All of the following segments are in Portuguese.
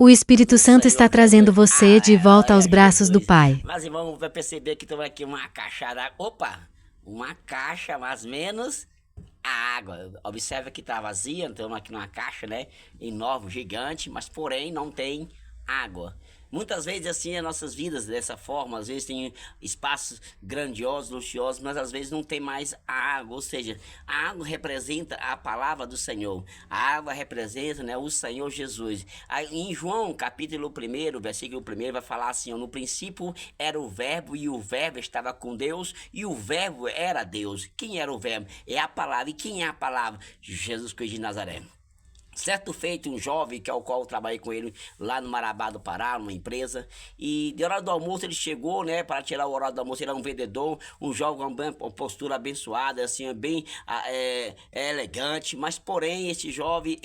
O Espírito Santo está trazendo você de volta aos braços do Pai. Mas irmão, vai perceber que tem aqui uma caixa d'água. Opa! Uma caixa, mais ou menos, a água. Observa que está vazia, então aqui numa caixa, né? Enorme, gigante, mas porém não tem água. Muitas vezes assim as nossas vidas dessa forma, às vezes tem espaços grandiosos, luxuosos, mas às vezes não tem mais a água, ou seja, a água representa a palavra do Senhor, a água representa, né, o Senhor Jesus. Aí, em João capítulo 1, versículo 1, vai falar assim, ó, no princípio era o verbo e o verbo estava com Deus e o verbo era Deus. Quem era o verbo? É a palavra. E quem é a palavra? Jesus Cristo de Nazaré. Certo feito, um jovem, que é o qual eu trabalhei com ele lá no Marabá do Pará, numa empresa, e de hora do almoço ele chegou, né, para tirar o horário do almoço. Ele era um vendedor, um jovem com uma postura abençoada, assim, bem elegante, mas porém esse jovem,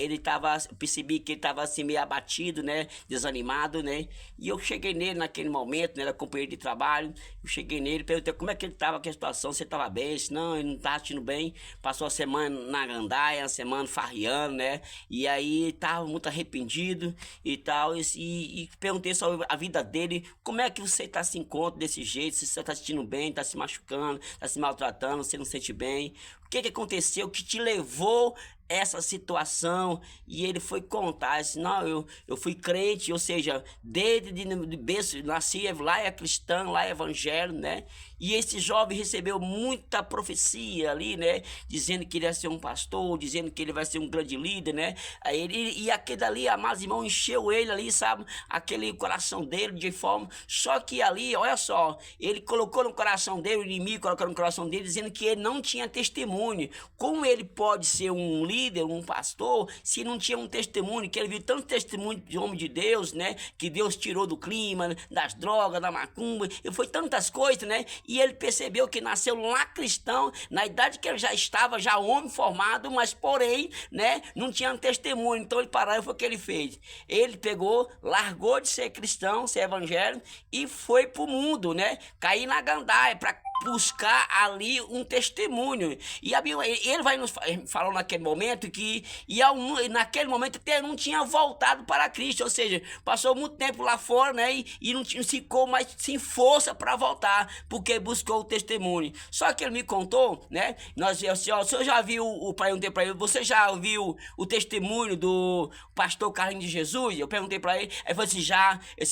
percebi que ele estava assim meio abatido, né, desanimado, né, e eu cheguei nele naquele momento, né, era companheiro de trabalho, eu cheguei nele, perguntei como é que ele estava, que a situação, se ele estava bem, disse, não, ele não estava assistindo bem, passou a semana na gandaia, a semana farriando, né, e aí tava muito arrependido e tal, e perguntei sobre a vida dele, como é que você tá se encontra desse jeito, se você tá se sentindo bem, tá se machucando, tá se maltratando, você não se sente bem, o que aconteceu que te levou essa situação? E ele foi contar, disse, não, eu fui crente, ou seja, desde de berço, nasci lá é cristão, lá é evangelho, né? E esse jovem recebeu muita profecia ali, né? Dizendo que ele ia ser um pastor, dizendo que ele vai ser um grande líder, né? Aí e aquele ali, amados irmãos, encheu ele ali, sabe? Aquele coração dele de forma. Só que ali, olha só, ele colocou no coração dele, o inimigo colocou no coração dele, dizendo que ele não tinha testemunho. Como ele pode ser um líder, um pastor, se não tinha um testemunho? Que ele viu tanto testemunho de homem de Deus, né? Que Deus tirou do clima, das drogas, da macumba, e foi tantas coisas, né? E ele percebeu que nasceu lá cristão, na idade que ele já estava, já homem formado, mas porém, né, não tinha um testemunho. Então ele parou e foi o que ele fez. Ele pegou, largou de ser cristão, ser evangélico, e foi pro mundo, né? Cair na gandaia, para buscar ali um testemunho. E ele vai nos falou naquele momento que naquele momento ele não tinha voltado para Cristo, ou seja, passou muito tempo lá fora, né, e não ficou mais sem força para voltar, porque buscou o testemunho. Só que ele me contou, né, você já viu você já viu o testemunho do pastor Carlinhos de Jesus? Eu perguntei para ele, ele falou assim, se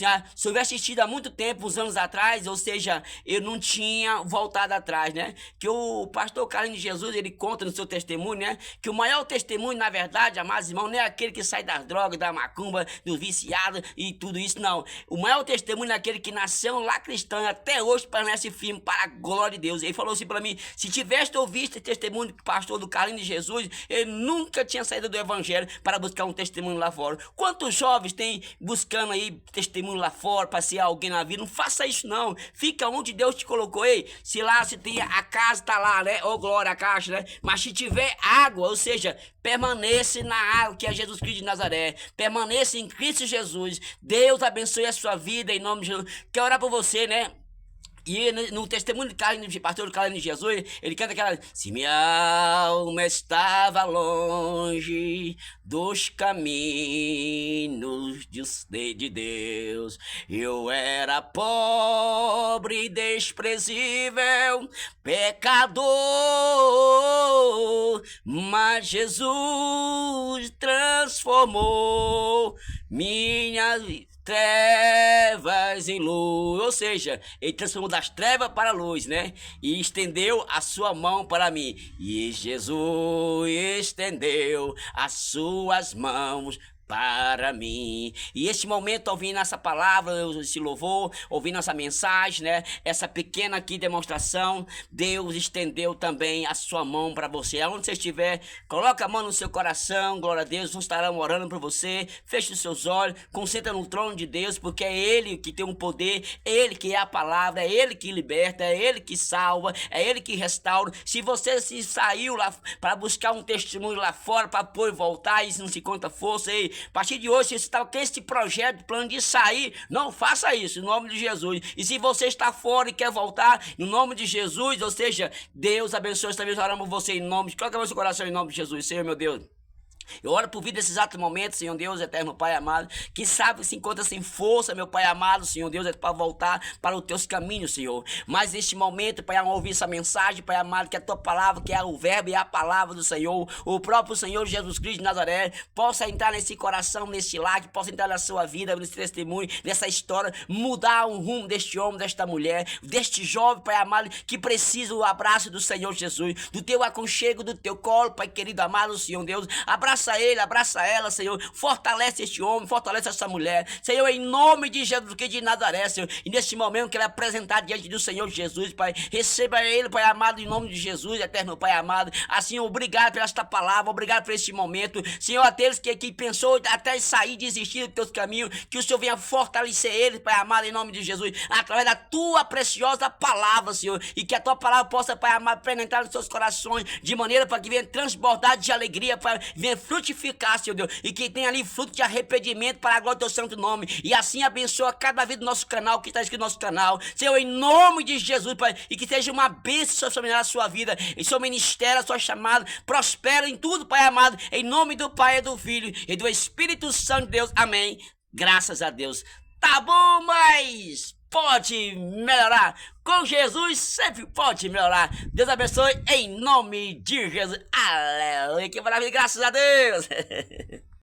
eu tivesse assistido há muito tempo, uns anos atrás, ou seja, eu não tinha voltado atrás, né? Que o pastor Carlinhos de Jesus, ele conta no seu testemunho, né? Que o maior testemunho, na verdade, amados irmãos, não é aquele que sai das drogas, da macumba, dos viciados e tudo isso, não. O maior testemunho é aquele que nasceu lá cristão e até hoje permanece firme para a glória de Deus. Ele falou assim para mim, se tivesse ouvido esse testemunho do pastor do Carlinhos de Jesus, ele nunca tinha saído do evangelho para buscar um testemunho lá fora. Quantos jovens tem buscando aí testemunho lá fora para ser alguém na vida? Não faça isso, não. Fica onde Deus te colocou. Ei, se tem a casa, tá lá, né? Ô, glória, a caixa, né? Mas se tiver água, ou seja, permaneça na água, que é Jesus Cristo de Nazaré. Permaneça em Cristo Jesus. Deus abençoe a sua vida em nome de Jesus. Quero orar por você, né? E no testemunho de pastor Carlinhos de Jesus, ele canta aquela: se minha alma estava longe dos caminhos de Deus, eu era pobre e desprezível, pecador, mas Jesus transformou minha vida. Trevas em luz, ou seja, ele transformou das trevas para a luz, né? E estendeu a sua mão para mim. E Jesus estendeu as suas mãos para mim. E este momento, ouvindo essa palavra, esse louvor, ouvindo essa mensagem, né? Essa pequena aqui demonstração, Deus estendeu também a sua mão para você. Aonde você estiver, coloca a mão no seu coração, glória a Deus, nós estaremos orando por você. Feche os seus olhos, concentra no trono de Deus, porque é Ele que tem um poder, é Ele que é a palavra, é Ele que liberta, é Ele que salva, é Ele que restaura. Se você se saiu lá para buscar um testemunho lá fora, para pôr e voltar, e não se conta força, ei, a partir de hoje, se você está com esse projeto, plano de sair, não faça isso, em nome de Jesus. E se você está fora e quer voltar, em nome de Jesus, ou seja, Deus abençoe, também oramos por você em nome de... Coloca no seu coração em nome de Jesus, Senhor meu Deus. Eu oro por vida nesse exato momento, Senhor Deus, eterno Pai amado, que sabe que se encontra sem força, meu Pai amado, Senhor Deus, é para voltar para os teus caminhos, Senhor. Mas neste momento, Pai, ao ouvir essa mensagem, Pai amado, que a tua palavra, que é o verbo e a palavra do Senhor, o próprio Senhor Jesus Cristo de Nazaré, possa entrar nesse coração, neste lar, que possa entrar na sua vida, nesse testemunho, nessa história, mudar o rumo deste homem, desta mulher, deste jovem, Pai amado, que precisa do abraço do Senhor Jesus, do teu aconchego, do teu colo, Pai querido amado, Senhor Deus. Abraça ele, abraça ela, Senhor. Fortalece este homem, fortalece essa mulher. Senhor, em nome de Jesus Cristo de Nazaré, Senhor. E neste momento que ele é apresentado diante do Senhor Jesus, Pai. Receba ele, Pai amado, em nome de Jesus, eterno Pai amado. Assim, obrigado por esta palavra, obrigado por este momento. Senhor, aqueles que pensou até sair, desistir dos teus caminhos, que o Senhor venha fortalecer ele, Pai amado, em nome de Jesus, através da tua preciosa palavra, Senhor. E que a tua palavra possa, Pai amado, penetrar nos seus corações, de maneira para que venha transbordar de alegria, para venha frutificar, Senhor Deus, e que tenha ali fruto de arrependimento para a glória do teu santo nome, e assim abençoa cada vez do nosso canal, que está escrito no nosso canal, Senhor, em nome de Jesus, Pai, e que seja uma bênção sobre a sua vida, em seu ministério, a sua chamada, prospera em tudo, Pai amado, em nome do Pai, e do Filho, e do Espírito Santo de Deus, amém, graças a Deus. Tá bom, mas pode melhorar. Com Jesus sempre pode melhorar. Deus abençoe em nome de Jesus. Aleluia. Que maravilha, graças a Deus.